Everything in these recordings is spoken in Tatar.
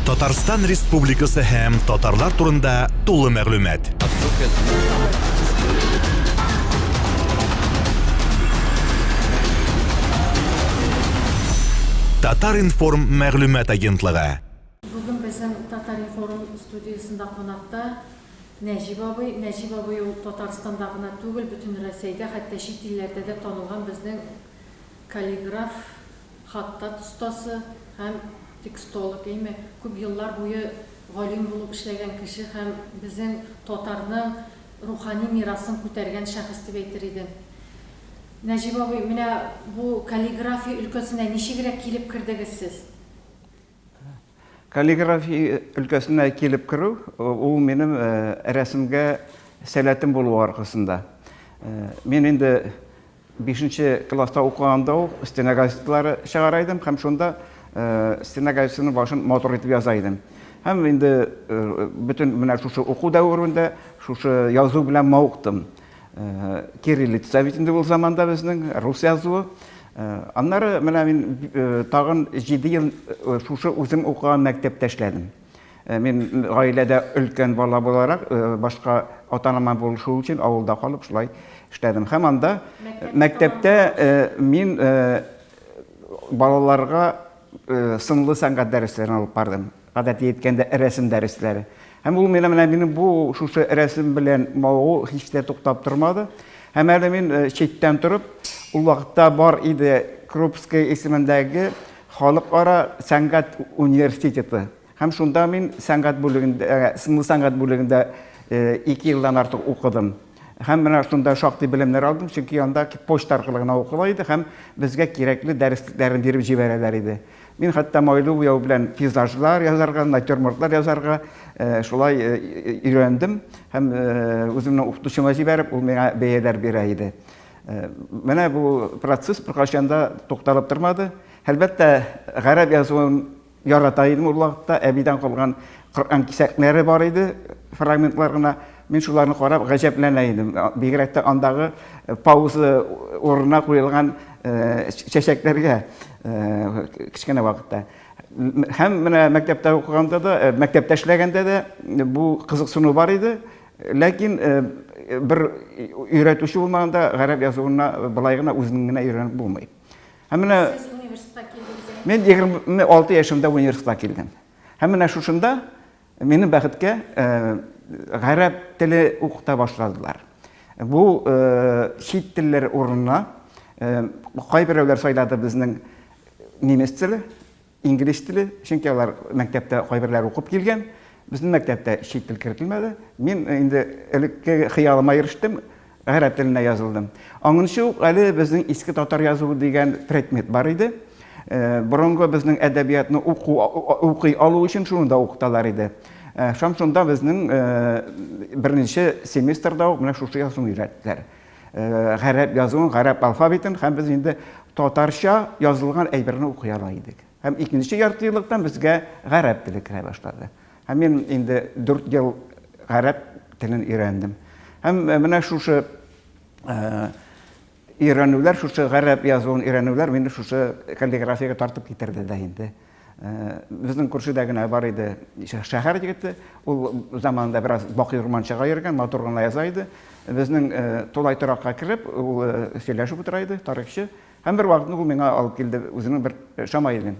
Татарстан Республикасы һәм татарлар турында тулы мәгълүмат. Татар информ мәгълүмат агентлыгы. Бүгін біздің Татар информ студиясында қонақта Нәжип абый. Нәжип абый ол Татарстанда ғана түгел, бүтін Ресейде, хәтта шет елләрдә дә танылған біздің каллиграф, хаттат ұстасы һәм текстолог. Көп еллар бойы галим булып эшләгән кеше һәм безнең татарның рухани мирасын күтәргән шәхес дип әйтер идем. Нәҗип абый, менә бу каллиграфия өлкәсенә ничегрәк килеп кирдегез сез? Каллиграфия өлкәсенә килеп керү, ул минем рәсемгә сәләтем булу аркасында. Мен инде 5нче класста укыганда стена газеталары чыгара идем һәм шунда стена газетаның башын мотор итеп яза идем. Һәм инде бүтән менә шушы уку дәврендә шушы язу белән мавыктым. Кириллица бит инде ул заманда безнең рус язуы. Аннары менә мин тагын 7 ел шушы үзем укыган мәктәптә эшләдем. Мин гаиләдә өлкән бала буларак башка ата-анама булышу өчен авылда калып шулай эшләдем. Һәм анда мәктәптә мин балаларга сынлы сәнгать дәресләрен алып бардым. Гадәти әйткәндә рәсем дәресләре. Һәм ул минем бу шушы рәсем белән мавы һич тә туктап тормады. Һәм әле мин читтән торып, ул вакытта бар иде Крупская исемендәге халыкара сәнгать университеты. Һәм шунда мин сәнгать бүлегендә, сынлы сәнгать бүлегендә 2 елдан артык укыдым. Һәм менә шунда шактый белемнәр алдым, чөнки анда почта аркылы гына укыла иде һәм безгә кирәкле дәресләрен биреп җибәрәләр иде. Мин хәтта майлы уяу белән пейзажлар язарга, натюрмортлар язарга шулай өйрәндем һәм үземнең укытучыма җибәреп, ул миңа бәяләр бирә иде. Менә бу процесс беркайчанда тукталып тормады. Әлбәттә, гарәп язуын ярата идем ул вакытта, әбидән калган Коръән кисәкләре бар иде, фрагментлар гына. Мин шуларны карап гаҗәпләнә идем. Бигрәк тә андагы пауза урынына куелган чәчәкләргә кичкенә вакытта. Һәм менә мәктәптә укыганда да, мәктәптә эшләгәндә дә бу кызыксыну бар иде. Ләкин бер өйрәтүче булмаганда гарәп язуына былай гына үзенең генә өйрәнеп булмый. Һәм менә Сез университетка килдегез. мен 26 яшымда университетка килдем. Һәм менә шушында минем бәхеткә гарәп теле укыта башладылар. Бу чит телләр урынына кайберәүләр сайлады безнең немец теле, инглиз теле, чөнки алар мәктәптә кайберләр укып килгән. Безнең мәктәптә чит тел кертелмәде. Мин инде элекке хыялыма ирештем, гарәп теленә язылдым. Аңынчы ук әле безнең иске татар язуы дигән предмет бар иде. Борынгы безнең әдәбиятны укый алу өчен шуны да укыталар иде. Шунда безнең беренче семестрда ук менә шушы язуны өйрәттеләр. Гарәп язуын, гарәп алфавитын һәм без инде татарча язылган әйберне укый ала идек. Һәм икенче ярты еллыктан безгә гарәп теле керә башлады. Һәм мин инде 4 ел гарәп телен өйрәндем. Һәм менә шушы өйрәнүләр, шушы гарәп язуын өйрәнүләр мине шушы каллиграфиягә тартып китерде дә инде. Безнең күршедә генә бар иде шәһәр егете, ул заманда бераз Бакый Урманчыга йөргән, матур гына яза иде. Безнең Тулай торакка кирип, ул сөйләшеп утыра иде, тарихчы. Һәм бер вакытны ул миңа алып килде үзенең бер шамайлын.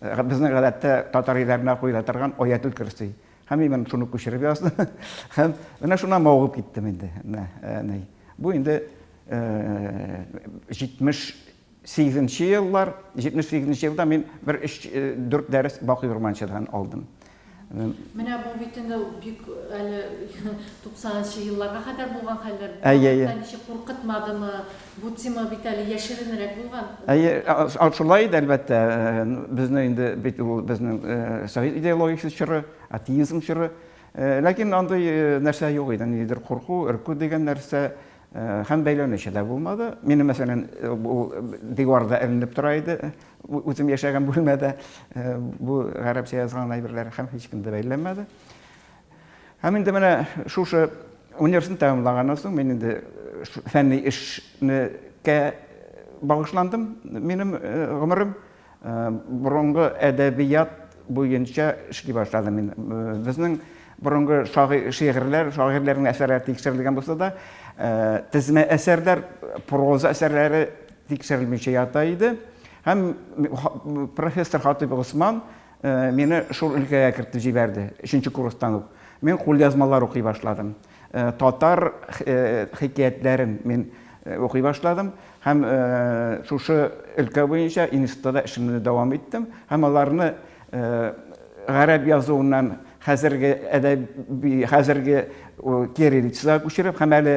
Безнең гадәттә татар илләренә куела торган Аятул Курси. Һәм мин шуны күчереп яздым. Һәм менә шуна мавыгып киттем инде. Бу инде 78нче еллар, 78нче елда мин бер 4 дәрес Бакый Урманчыдан алдым. Менә бу бит инде бик әле 90нчы елларга кадәр булган хәлләр. Ничек куркытмадымы? Бу тема бит әле яшеренрәк булган. Шулай да әлбәттә, безнең инде бит ул безнең совет идеологиясе чоры, атеизм чоры. Ләкин андый нәрсә юк иде. Нидер курку, өркү дигән нәрсә һәм бәйләнеше дә булмады. Минем мәсәлән бу диварда эленеп тора иде. Үзем яшәгән бүлмәдә бу гарәпчә язган әйберләр һәм һич кемдә бәйләнмәде. Һәм инде менә шушы университет тәмамлаганнан соң мин инде фәнни эшкә багышландым. Минем гомерем борынгы әдәбият буенча эшли башладым мин. Безнең борынгы шагыйрьләрнең әсәрләре тикшерелгән булса да, тезмә әсәрләр, проза әсәрләре тикшерелмичә ята иде. Һәм профессор Хатип Госман мине шул өлкәгә кертеп җибәрде, 3нче курстан ук. Мин кулъязмалар укый башладым. Татар хикәятләрен мин укый башладым. Һәм шушы өлкә буенча институтта эшемне дәвам иттем. Һәм аларны гарәп язуыннан хәзерге кириллицага күчереп, һәм әле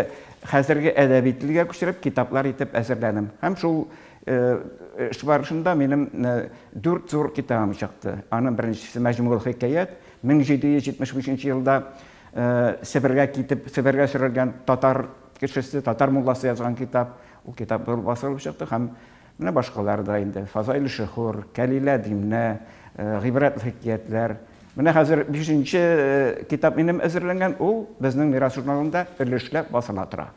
хәзерге әдәби телгә күчереп китаплар итеп әзерләдем. Һәм шул эш барышында минем 4 зур китабым чыкты. Аның беренчесе Мәҗмугул хикәят, 1775 елда Себергә китеп, Себергә сөрелгән татар кешесе, татар мулласы язган китап. Ул китап басылып чыкты һәм менә башкалары да инде. Фазаил Шухур, Кәлилә Димнә, Гыйбрәт хикәятләр. Менә хәзер 5нче китап минем әзерләнгән, ул безнең Мирас журналында өлешләп басыла тора.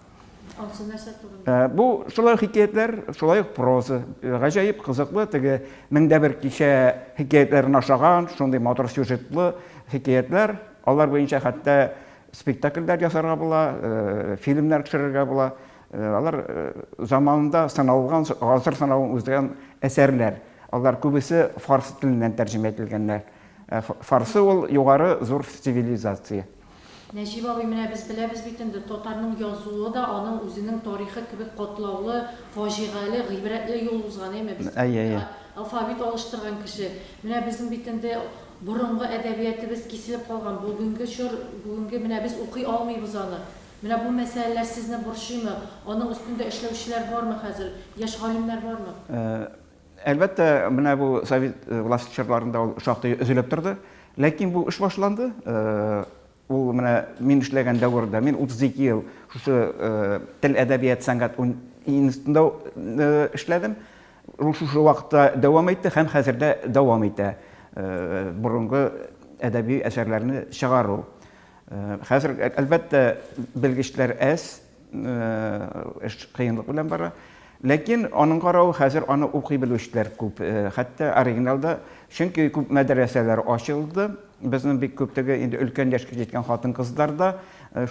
Алсы нәрсә турында? Бу шулай хикәятләр, шулай проза, гаҗәеп кызыклы, теге 1001 кичә хикәятләрен ашаган, шундый матур сюжетлы хикәятләр, алар буенча хәтта спектакльләр ясарга була, фильмнар төшерергә була. Алар заманында саналган, гасыр санавын үздергән әсәрләр. Алар күбесе фарс теленнән тәрҗемә ителгәннәр. Фарсы ул югары зур цивилизация. Нәҗип абый, менә без беләбез бит инде, татарның язуы да аның үзенең тарихы кебек катлаулы, фаҗигале, гыйбрәтле юл узган, әйме без. Алфавит алыштырган кеше. Менә безнең бит инде борынгы әдәбиятыбыз киселеп калган. Бүгенге менә без укый алмыйбыз аны. Менә бу мәсьәләләр сезне борчыймы? Аның өстендә эшләүчеләр бармы хәзер? Яшь галимнәр бармы? Әлбәттә, менә бу совет властьчыларында ул шактый өзелеп торды. Ләкин бу эш башланды. Ул менә мин эшләгән дәврдә, мин 32 ел шушы тел әдәбият сәнгать институтында эшләдем. Шушы вакытта дәвам итте һәм хәзердә дәвам итә. Борынгы әдәби әсәрләрне чыгару. Хәзер әлбәттә белгечләр әз, эш кыенлык белән бара. Ләкин аның каравы хәзер аны укый белүчеләр күп. Хәтта оригиналда, чөнки күп мәдрәсәләр ачылды. Безнең бик күптәге инде өлкән яшькә җиткән хатын-кызлар да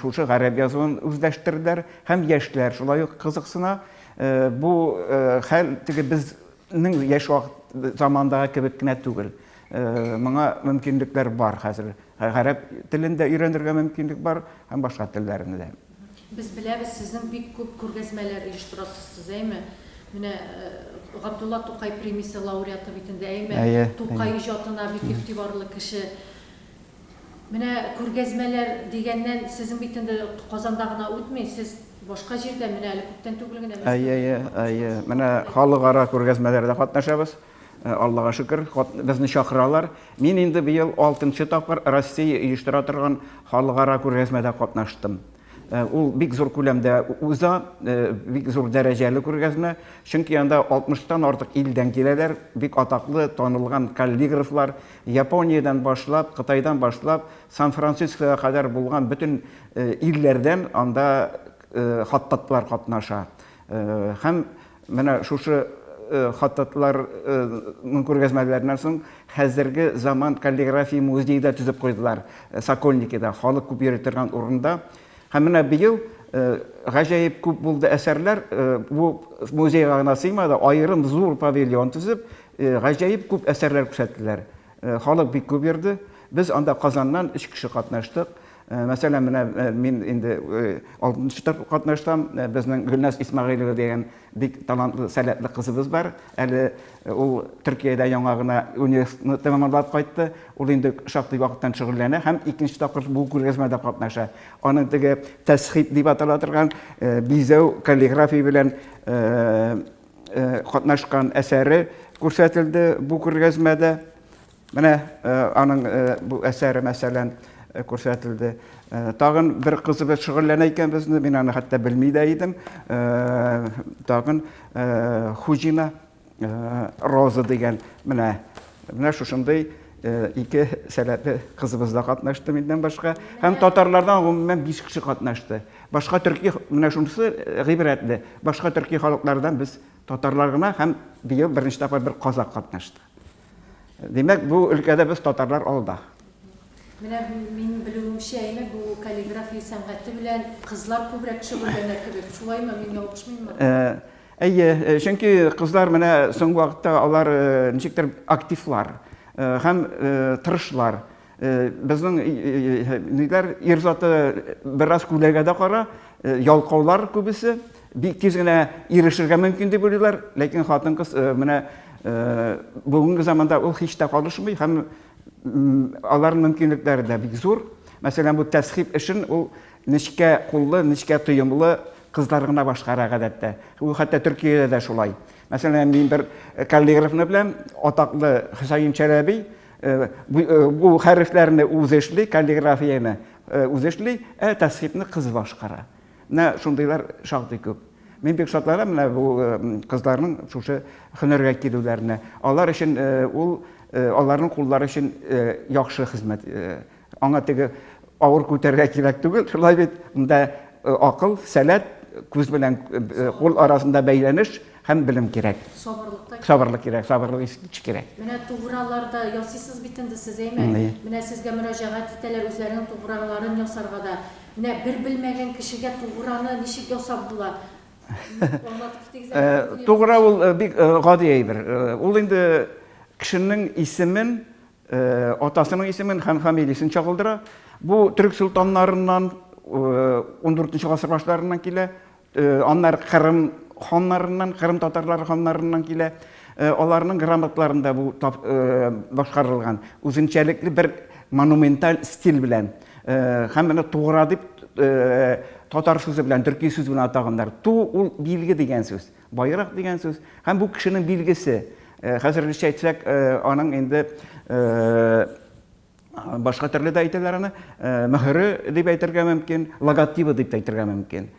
шушы гарәп язуын үзләштерделәр һәм яшьләр шулай ук кызыксына. Бу хәл теге безнең яшь вакыт замандагы кебек кенә түгел. Моңа мөмкинлекләр бар хәзер. Гарәп телендә өйрәнергә мөмкинлек бар һәм башка телләрне дә. Без беләбез, сезнең бик күп күргәзмәләр оештырасыз, әйме? Менә Габдулла Тукай премиясе лауреаты бит инде, әйме? Тукай иҗатына бик игътибарлы кеше. Менә күргәзмәләр дигәннән сезнең бит инде Казанда гына үтми, сез башка җирдә менә әле күптән түгел генә. Менә халыкара күргәзмәләрдә катнашабыз. Аллага шөкер, безне чакыралар. Мин инде быел 6нчы тапкыр Россия оештыра торган халыкара күргәзмәдә катнаштым. Ул бик зур күләмдә уза, бик зур дәрәҗәле күргәзмә. Чөнки анда 60тан артык илдән киләләр, бик атаклы, танылган каллиграфлар, Япониядән башлап, Кытайдан башлап, Сан-Францискога кадәр булган бөтен илләрдән анда хаттатлар катнаша. Һәм менә шушы хаттатларның күргәзмәләреннән соң хәзерге заман каллиграфия музейда төзеп куйдылар. Сокольникида, халык күп йөри торган урында. Һәм менә быел гаҗәеп күп булды әсәрләр. Бу музейга гына сыймады, аерым зур павильон төзеп, гаҗәеп күп әсәрләр күрсәттеләр. Халык бик күп йөрде. Без анда Казаннан 3 кеше катнаштык. Мәсәлән, менә мин инде 6нчы тапкыр катнаштым. Безнең Гөлназ Исмәгыйлова дигән бик талантлы, сәләтле кызыбыз бар. Әле ул Төркиядә яңа гына университетны тәмамлап кайтты. Ул инде шактый вакыттан шөгыльләнә һәм 2нче тапкыр бу күргәзмәдә катнаша. Аның теге тәсхип дип атала торган бизәү каллиграфия белән катнашкан әсәре күрсәтелде бу күргәзмәдә. Менә аның бу әсәре мәсәлән күрсәтелде. Тагын бер кызыбыз шөгыльләнә икән безне, мин аны хәтта белми дә идем. Тагын Хужина Роза дигән менә шушындай 2 сәләтле кызыбыз да катнашты миннән башка. Һәм татарлардан гомумән 5 кеше катнашты. Башка төрки, менә шунысы гыйбрәтле. Башка төрки халыклардан без татарлар гына һәм быел беренче тапкыр бер казак катнашты. Демәк, бу өлкәдә без татарлар алда. Менә мин белүемчә, бу каллиграфия сәнгате белән кызлар күбрәк шөгыльләнә кебек. Шулаймы, мин ялгышмыйммы? Әйе, чөнки кызлар менә соңгы вакытта алар ничектер активлар һәм тырышлар. Безнең ниләр ир заты бераз күләгәдә кара, ялкаулар күбесе, бик тиз генә ирешергә мөмкин дип уйлыйлар, ләкин хатын-кыз менә бүгенге заманда ул һич тә калышмый һәм аларның мөмкинлекләре дә бик зур. Мәсәлән, бу тәсхип эшен ул нечкә куллы, нечкә тоемлы кызлар гына башкара гадәттә. Ул хәтта Төркиядә дә шулай. Мәсәлән, мин бер каллиграфны белән, атаклы Хөсәен Чәләби, бу хәрефләрне үзешли, каллиграфияны үзешли, тәсхипне кыз башкара. Менә шундыйлар шактый күп. Мин бик шатланам менә бу кызларның шушы һөнәргә килүләренә. Алар өчен ул аларның куллары өчен яхшы хезмәт. Аңа теге авыр күтәргә кирәк түгел. Шулай бит, монда акыл, сәләт, күз белән кул арасында бәйләнеш һәм белем кирәк. Сабырлык кирәк, сабырлык кирәк. Менә туграларда ясыйсыз бит инде сез, әйме? Менә сезгә мөрәҗәгать итәләр үзләренең туграларын ясарга да. Менә бер белмәгән кешегә туграны ничек ясап була? Тугра ул бик гади әйбер. Ул инде кешенең исемен, атасының исемен һәм фамилиясын чагылдыра. Бу төрек султаннарыннан 14-нче гасыр башларыннан килә. Аннар Кырым ханнарыннан, Кырым татарлары ханнарыннан килә. Аларның грамоталарында бу башкарылган. Үзенчәлекле бер монументаль стиль белән. Һәм менә тугра дип татар сүзе белән, төрки сүз белән атаганнар. Ту ул билге дигән сүз, байрак дигән сүз. Һәм бу кешенең билгесе. Хәзергечә әйтсәк, аның инде башка төрле дә әйтәләр аны, мөһере дип әйтергә мөмкин, логотипы дип әйтергә мөмкин.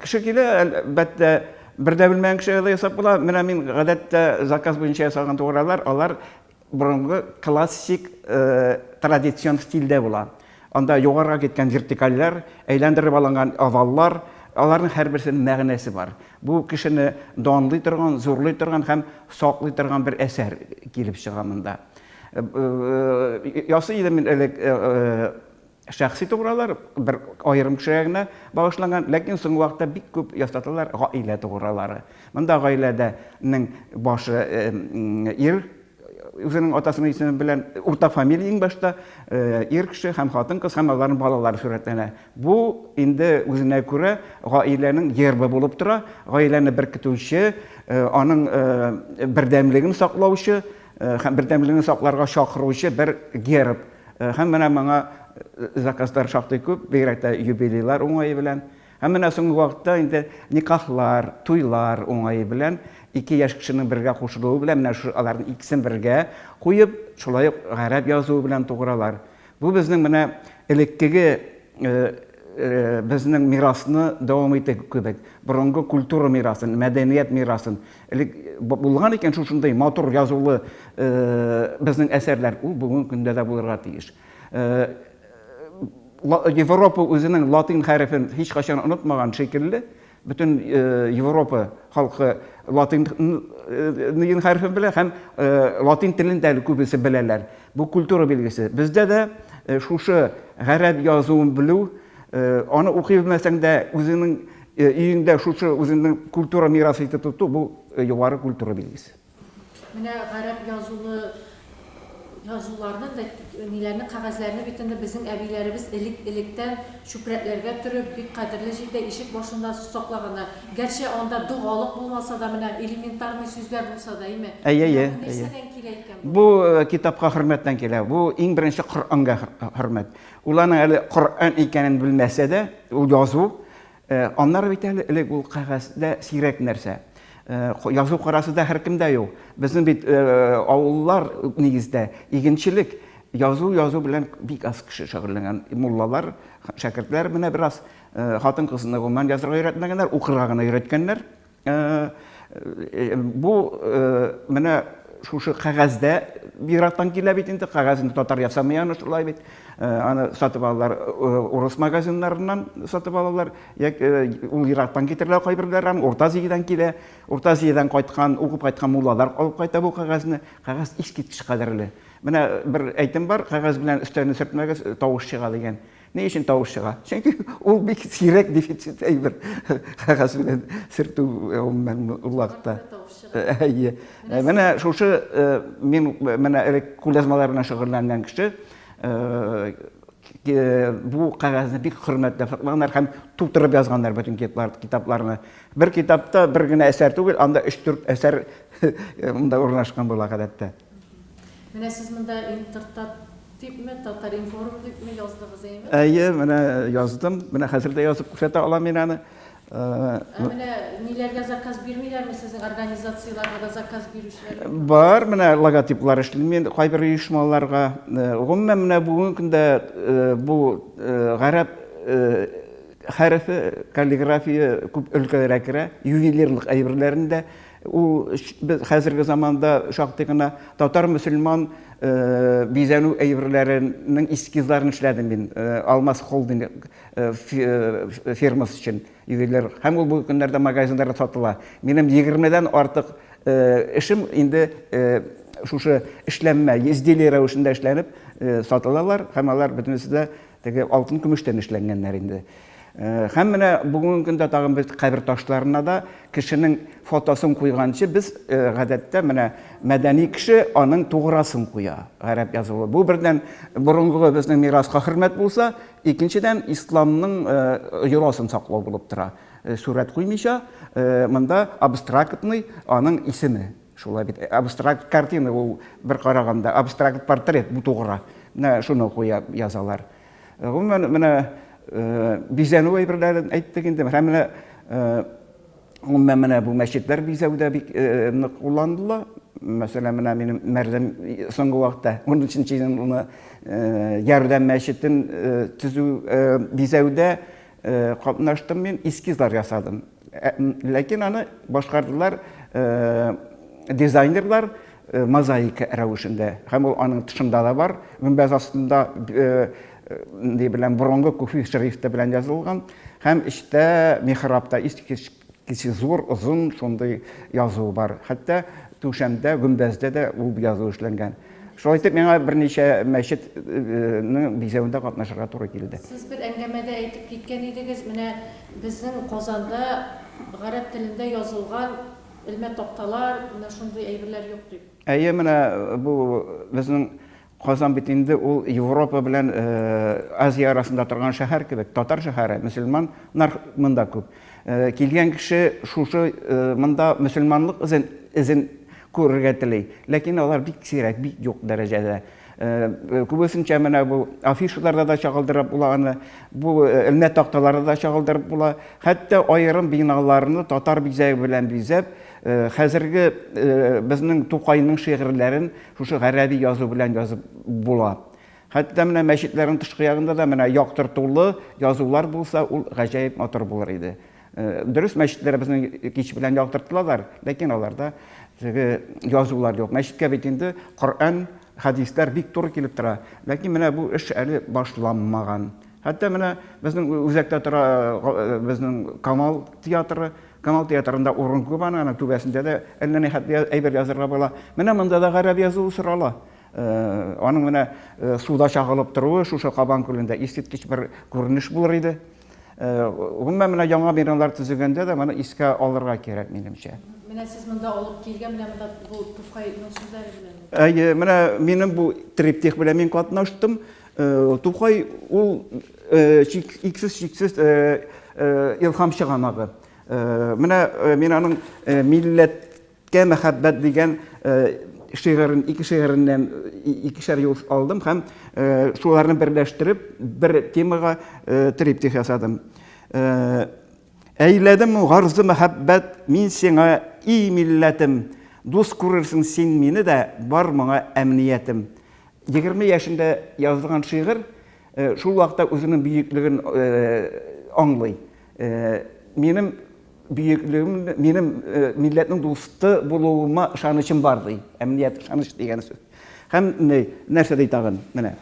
Кеше килә, әлбәттә, бердә белмәгән кешегә дә ясап була. Менә мин гадәттә заказ буенча ясаган тугралар, алар борынгы классик традицион стильдә була. Анда югарыга киткән вертикальләр, әйләндереп алынган оваллар, аларның һәрберсенең мәгънәсе бар. Бу кешене данлый торган, зурлый торган һәм саклый торган бер әсәр килеп чыга монда. Ясый идем мин элек шәхси тугралар, бер аерым кешегә генә багышланган, ләкин соңгы вакытта бик күп ясаталар гаилә тугралары. Монда гаиләдәнең башы ир үзенең атасының исеме белән урта фамилия иң башта ир кеше һәм хатын-кыз һәм аларның балалары сурәтләнә. Бу инде үзенә күрә гаиләнең гербы булып тора. Гаиләне беркетүче, аның бердәмлеген саклаучы һәм бердәмлеген сакларга чакыручы бер герб. Һәм менә моңа заказлар шактый күп, бигрәк тә юбилейлар уңае белән. Һәм менә соңгы вакытта инде никахлар, туйлар уңае белән 2 яшь кешенең бергә кушылуы белән менә шу аларның икесен бергә куеп, шулай ук гарәп язуы белән тугралар. Бу безнең менә элеккеге безнең мирасны дәвам итә кебек. Борынгы культура мирасын, мәдәният мирасын. Булган икән шушындай матур язулы безнең әсәрләр, ул бүген көндә дә булырга тиеш. Европа үзенең латин хәрефен һич кашан онытмаган шикелле, bütün Европа халкы латин хәрефен белә һәм латин телен дә күбесе беләләр. Бу культура билгесе. Бездә дә шушы гарәп язуын белү, аны укый белмәсәң дә үзенең өеңдә шушы үзенең культура мирасы итеп тоту, бу югары культура билгесе. Менә гарәп yazılarını da nilərini, қағазlarını bitəndə bizim əbiylərimiz eləkdən şüprətlərə türüb, bir qədərli şeydə işik başında saklağına. Gerçi onda doğalıq olmasa da, elementarlı sözlər olsa da, imi? Bu kitapqa hürmətdən gələ. Bu ən birinci Qur'an'a hürmət. Ulanın əli Qur'an ikənin bilməsə də, o yazı, onlar bitəli elək bu qağazda sirək нәрсә. Yazı qarasıda hər kimdə yox. Bizim bit avullar negizdə игенчелек, yazı белән бик аз кеше шөгыльләнгән. Муллалар, шәкертләр менә бераз хатын-кызны гоман язырга өйрәтмәгәннәр, укырга гына өйрәткәннәр. Бу менә шушы кагазда бирактан килә бит инде, кагазын татар ясамыяны шулай бит. Аны сатып алалар, урыс магазиннарыннан сатып алалар. Ул Ирактан китерелә кайберләр, Орта Азиядан килә. Орта Азиядан кайткан, укып кайткан муллалар алып кайта бу кагазны. Кагаз искиткеч кадерле. Менә бер әйтем бар, кагаз белән өстәлне сөртмәгез тавыш чыга дигән. Ни өчен тавыш чыга? Чөнки ул бик сирәк дефицит әйбер. Кагаз белән сөртү гомумән улакта. Менә шушы мин менә күләзмаларына шөгыльләнгән кеше бу кагазны бик хөрмәтләп саклаганнар һәм тутырып язганнар бөтен китапларны. Бер китапта бер генә әсәр түгел, анда 3-4 әсәр монда урнашкан була гадәттә. Менә сез монда интертат типме, татар информ типме яздыгыз әйме? Әйе, менә яздым. Менә хәзер дә язып күрсәтә алам мин аны. Менә ниләргә заказ бирмиләрме сезнең организацияларга да заказ бирүчеләр? Бар, менә логотиплар эшлим кайбер оешмаларга. Гомумән менә бүгенге көндә бу гарәп хәрефе, каллиграфия күп өлкәләргә керә, ювелирлык әйберләрендә. Ул хәзерге заманда шактый гына татар мөселман бизәнү әйберләренең эскизларын эшләдем мин. Алмаз холдинг фирмасы өчен ювелир. Һәм ул бу көннәрдә магазиннарда сатыла. Минем 20дән артык эшем инде шушы эшләнмә, изделие рәвешендә эшләнеп сатылалар. Һәм алар бөтенесе дә теге алтын көмештән эшләнгәннәр инде. Һәм менә бүгенге көндә тагын бер кабер ташларына да кешенең фотосын куйганчы без гадәттә менә мәдәни кеше аның туграсын куя, гарәп язылы. Бу бердән борынгы безнең мираска хөрмәт булса, икенчедән исламның йорасын саклау булып тора. Сурәт куймыйча, монда абстрактный аның исеме. Шулай бит. Абстракт картина ул бер караганда, абстракт портрет бу тугра. Менә шуны куя язалар. Гомумән менә бизәнү әйберләрен әйттек инде. Гомумән менә бу мәчетләр бизәүдә бик нык кулланылар. Мәсәлән, менә минем мәрдәм соңгы вакытта 13нче елны Ярдәм мәчетен төзү бизәүдә катнаштым мин, эскизлар ясадым. Ләкин аны башкардылар дизайнерлар мозаика рәвешендә. Һәм ул аның тышында да бар. Гүмбәз астында ди белән борынгы күфи шрифты белән язылган. Һәм эчтә михрабта искиткеч зур, озын шундый язу бар. Хәтта түшәмдә, гүмбәздә дә ул язу эшләнгән. Шулай итеп, миңа берничә мәчетнең бизәүендә катнашырга туры килде. Сез бер әңгәмәдә әйтеп киткән идегез, менә безнең Казанда гарәп телендә язылган илмә такталар, менә шундый әйберләр юк дип. Әйе, менә бу безнең Казан бит инде ул Европа белән Азия арасында торган шәһәр кебек, татар шәһәре, мөселманнар монда күп. Килгән кеше шушы монда мөселманлык изен күрергә тели. Ләкин алар бик сирәк, бик юк дәрәҗәдә. Күбесенчә менә бу афишаларда да чагылдырып була аны, бу илмә такталарда да чагылдырып була. Хәтта аерым биналарны татар бизәге белән бизәп, хәзерге безнең Тукайның шигырьләрен шушы гарәби язу белән язып була. Хәтта менә мәчетләрнең тышкы ягында да менә яктыртулы язулар булса, ул гаҗәеп матур булыр иде. Дөрес, мәчетләр безнең кич белән яктыртылалар, ләкин аларда теге язулар юк. Мәчеткә бит инде Коръән, хадисләр бик туры килеп тора. Ләкин менә бу эш әле башланмаган. Хәтта менә безнең үзәктә тора безнең Камал театры, Камал театрында урын күп, аның түбәсендә дә әллә ни хәтле әйбер язырга була. Менә монда да гарәп язуы сорала. Аның менә суда чагылып торуы шушы Кабан күлендә искиткеч бер күренеш булыр иде. Гомумән менә яңа биналар төзегәндә дә моны искә алырга кирәк минемчә. Менә сез монда алып килгән, менә монда бу Тукайның сүзләре белән. Әйе, менә минем бу триптих белән мин катнаштым. Тукай ул чиксез илһам чыганагы. Менә мин аның милләткә мәхәббәт дигән шигырен, ике шигыреннән икешәр ел алдым һәм шуларны берләштереп бер темага триптих ясадым. Әйләдем гарзы мәхәббәт мин сиңа и милләтем, дус күрерсең син мине дә, бар моңа әмниятем. 20 яшендә язылган шигырь шул вакытта үзенең бийеклеген аңлый. Минем büyüklüğüm benim milletin dostu bulduğuma şanışım vardı. Emniyet şanış diyen söz. Hem nerse de tağın mene.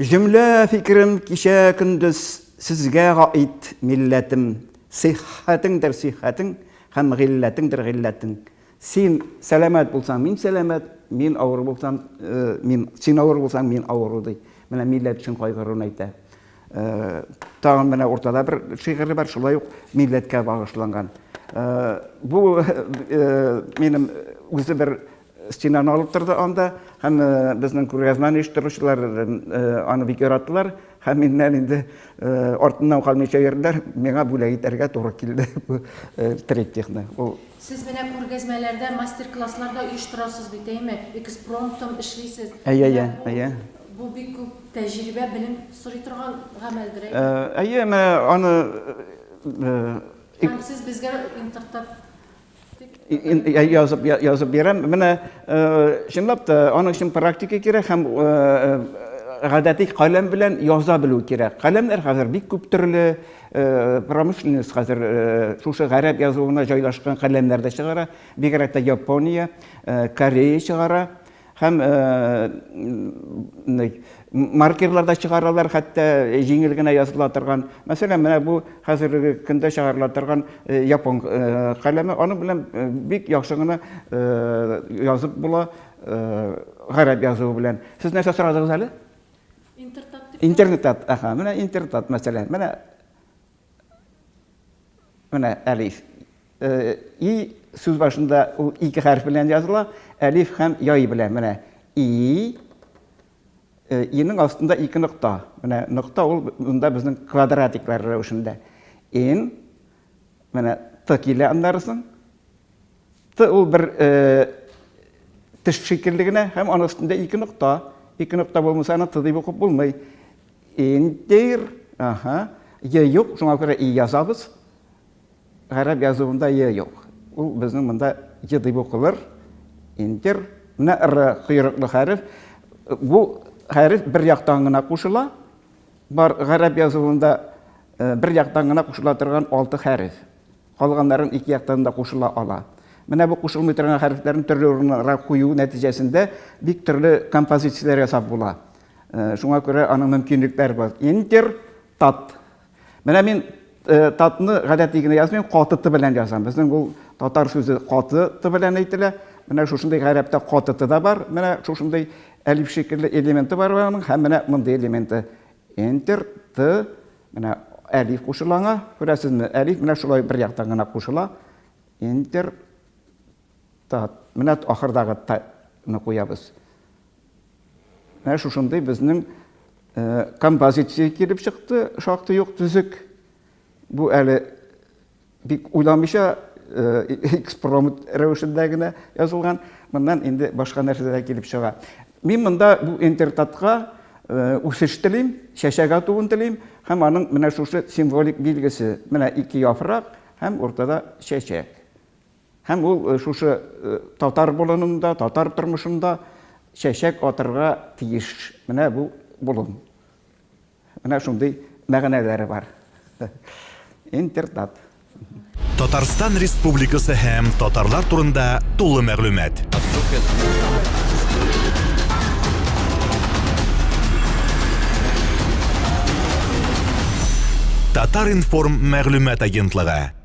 Cümle fikrim kişe gündüz sizge ait milletim. Sıhhatindir sıhhatin, hem gilletindir gilletin. Sen selamet bulsan min selamet, min ağır bulsam sen ağır bulsan min ağır dey. Mene millet için kaygırın ayta. Tağın mene ortada bir şiiri var, şulay yok milletke bağışlangan. Bu benim özü bir Sinan alıp turdu anda, hem bizning ko'rgazmani uyushtiruvchilar ani bir yarattılar, hem mendan endi ortidan qolmaycha yerlar, menga bo'lak yetarga to'g'ri keldi bu trettikni. Siz mene ko'rgazmalarda, master klasslarda uyushtirasiz bitaymi? Ekspromtum ishleysiz. Ayya. Bu bir ko'p tajriba, bilim so'ray turgan amaldir. Ayya, men ani siz bizga internet yazıp berem. Mene şunlap da onun için praktika kerak, hem гадәти kalem bilen yaza bilu kerak. Kalemler hazır bik köp türlü pромышленность hazır şuşa garip yazıwına joylashgan kalemlerde çıgara. Bigrat da Yaponiya, Koreya çıgara. Hem markerlarda çıgaralar, hatta jеңilgine yazılatırgan. Mesela mene bu hazırgi günde çıgaralatırgan Yapon kalemi, onu bilen bik yaxşıgına yazıp bula garip yazığı bilen. Siz näse soradınız hali? İnternet. Aha, mene internet mesela. Mene elif. İ söz başında o iki harf bilen yazıla, elif hem yay bilen. Mene i i'nin aslında iki nokta. Mene nokta ol bunda bizim kvadratikler rövüşünde. In mene t ile anlarsın. T ol bir tiş şekilligine, hem onun üstünde iki nokta. İki nokta bulmasa t diye okuyup bulmay. Enter, aha, y yok. Şuna göre i yazabız. Arap yazıwında y yok. O bizim bunda y diye okunur. Enter, ne kuyruklu harf. Bu harf bir yaktan gına koşula. Bar Arap yazıwında bir yaktan gına koşula turgan 6 harf. Kalganların iki yaktan da koşula ala. Mene bu koşulmay turgan harflerin türlü orunlara koyu neticesinde bir türlü kompozisiyalar yasap bula. Şuna göre anın mümkünlükler var. Enter, tat. Mene men tatını гадәтигine yazmayım, qatıtı bilen yazam. Bizning bu tatar sözü qatıtı bilen aytila. Mene şuşunday Arapta qatıtı da var. Mene şuşunday elif şekilli elementi var onun. Hem mene bunday elementi. Enter, t, mene elif koşulana. Görəsizmi? Elif mene şulay bir yaktan gına koşula. Enter, tat. Mene ahırdağı ta'ni koyabız. Mene şuşunday bizning kompozisiya kelip çıktı. Şaktı yok tüzük. Bu eli bir uylanmışa eksperiment rövüşündegine yazılgan. Bundan indi başka nerselere gelip çığa. Men bunda bu intertatga üsüş tileyim, şeşek atuğun tileyim. Hem anın mene şuşu simvolik bilgisi. Mene iki yaprak, hem ortada şeşek. Hem o şuşu tatar bulununda, tatar turmuşunda şeşek atırga tiyiş. Mene bu bulun. Mene şunday мәгънәләре var. Интертат. Татарстан Республикасы һәм татарлар турында тулы мәгълүмат. Татар информ мәгълүмат агентлыгы.